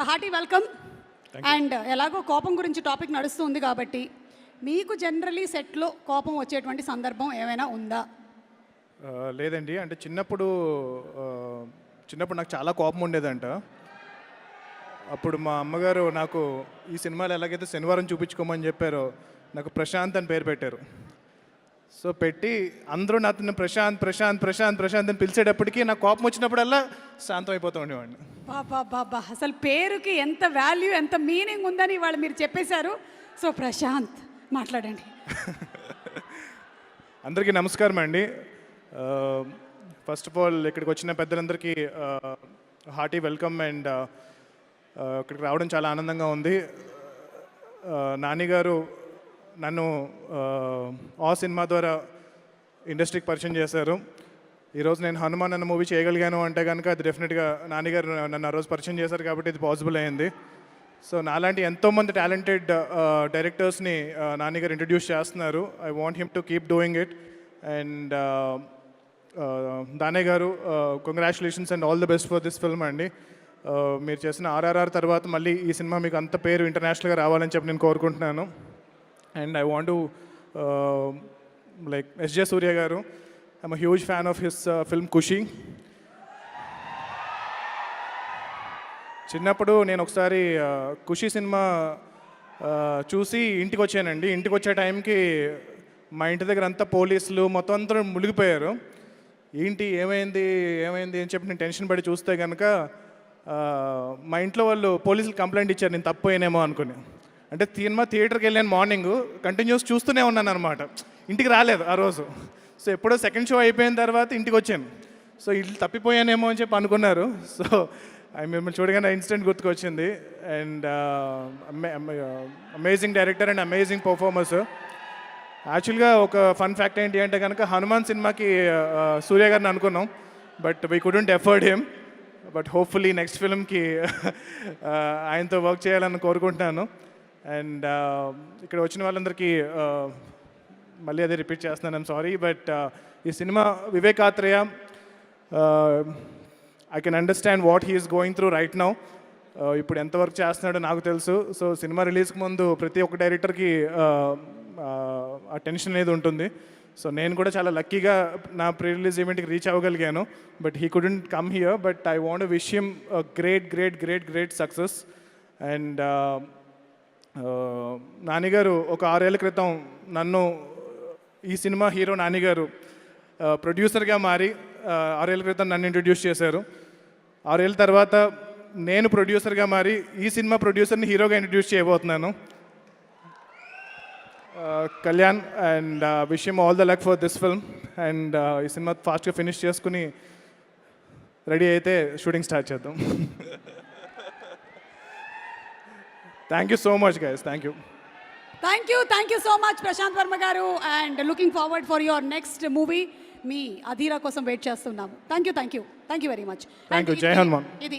Hearty welcome. And ఎలాగో కోపం గురించి టాపిక్ నడుస్తుంది కాబట్టి మీకు జనరలీ సెట్లో కోపం వచ్చేటువంటి సందర్భం ఏమైనా ఉందా? లేదండి, అంటే చిన్నప్పుడు నాకు చాలా కోపం ఉండేదంట. అప్పుడు మా అమ్మగారు నాకు ఈ సినిమాలో ఎలాగైతే శనివారం చూపించుకోమని చెప్పారో నాకు ప్రశాంత్ అని పేరు పెట్టారు. సో పెట్టి అందరూ నాతో ప్రశాంత్ ప్రశాంత్ ప్రశాంత్ ప్రశాంత్ అని పిలిచేటప్పటికి నాకు కోపం వచ్చినప్పుడల్లా శాంతం అయిపోతూ ఉండేవాడిని. బాబా, అసలు పేరుకి ఎంత వాల్యూ, ఎంత మీనింగ్ ఉందని వాళ్ళు మీరు చెప్పేశారు. సో ప్రశాంత్, మాట్లాడండి. అందరికీ నమస్కారం అండి. ఫస్ట్ ఆఫ్ ఆల్ ఇక్కడికి వచ్చిన పెద్దలందరికీ హార్టీ వెల్కమ్. అండ్ ఇక్కడికి రావడం చాలా ఆనందంగా ఉంది. నాని గారు నన్ను ఆ సినిమా ద్వారా ఇండస్ట్రీకి పరిచయం చేశారు. ఈరోజు నేను హనుమాన్ అన్న మూవీ చేయగలిగాను అంటే కనుక అది డెఫినెట్గా నాన్నగారు నన్ను ఆ రోజు పరిచయం చేశారు కాబట్టి ఇది పాసిబుల్ అయింది. సో నాలాంటి ఎంతోమంది టాలెంటెడ్ డైరెక్టర్స్ని నాన్నగారు ఇంట్రడ్యూస్ చేస్తున్నారు. I want him to keep doing it. And దానే గారు, congratulations and all the best for this film అండి. మీరు చేసిన ఆర్ఆర్ఆర్ తర్వాత మళ్ళీ ఈ సినిమా మీకు అంత పేరు ఇంటర్నేషనల్గా రావాలని చెప్పి నేను కోరుకుంటున్నాను. And I want to like SJ Surya గారు, I'm a huge fan of his film Kushi. చిన్నప్పుడు నేను ఒకసారి ఖుషి సినిమా చూసి ఇంటికి వచ్చానండి. ఇంటికి వచ్చే టైంకి మా ఇంటి దగ్గర అంతా పోలీసులు మొత్తం అంతా మునిగిపోయారు. ఏంటి ఏమైంది అని చెప్పి నేను టెన్షన్ పడి చూస్తే కనుక మా ఇంట్లో వాళ్ళు పోలీసులు కంప్లైంట్ ఇచ్చారు నేను తప్పోయానేమో అనుకుని. అంటే సినిమా థియేటర్కి వెళ్ళాను, మార్నింగ్ కంటిన్యూస్ చూస్తూనే ఉన్నాను అనమాట. ఇంటికి రాలేదు ఆ రోజు. సో ఎప్పుడో సెకండ్ షో అయిపోయిన తర్వాత ఇంటికి వచ్చాను. సో ఇల్లు తప్పిపోయానేమో అని చెప్పి అనుకున్నారు. సో మిమ్మల్ని చూడగానే ఇన్సిడెంట్ గుర్తుకొచ్చింది. And amazing director and amazing performers. యాక్చువల్గా ఒక ఫన్ ఫ్యాక్ట్ ఏంటి అంటే కనుక హనుమాన్ సినిమాకి సూర్య గారిని అనుకున్నాం, but we couldn't afford him. But hopefully next ఫిల్మ్కి ఆయనతో వర్క్ చేయాలని కోరుకుంటున్నాను. అండ్ ఇక్కడ వచ్చిన వాళ్ళందరికీ మళ్ళీ అదే రిపీట్ చేస్తున్నాను, ఐమ్ సారీ. బట్ ఈ cinema Vivekatreya, I can understand what he is going through right now. ఇప్పుడు ఎంత వర్క్ చేస్తున్నాడో నాకు తెలుసు. సో సినిమా రిలీజ్కి ముందు ప్రతి ఒక్క డైరెక్టర్కి ఆ టెన్షన్ అనేది ఉంటుంది. సో నేను కూడా చాలా లక్కీగా నా ప్రీ రిలీజ్ ఈవెంట్కి రీచ్ అవ్వగలిగాను. But he couldn't come here. But I want wish him great great great great success. And నానిగారు ఒక 6 ఏళ్ళ క్రితం నన్ను ఈ సినిమా హీరో నానిగారు ప్రొడ్యూసర్గా మారి 6 ఏళ్ళ క్రితం నన్ను ఇంట్రడ్యూస్ చేశారు. 6 ఏళ్ళ తర్వాత నేను ప్రొడ్యూసర్గా మారి ఈ సినిమా ప్రొడ్యూసర్ని హీరోగా ఇంట్రడ్యూస్ చేయబోతున్నాను, Kalyan. And wish him all the luck for this film. అండ్ ఈ సినిమా ఫాస్ట్గా ఫినిష్ చేసుకుని రెడీ అయితే షూటింగ్ స్టార్ట్ చేద్దాం. Thank you so much guys. Thank you so much Prashanth Varma garu. And looking forward for your next movie. మీ అధీరా కోసం wait చేస్తున్నాము. Thank you very much. Thank you. Jai Hanuman. ఇది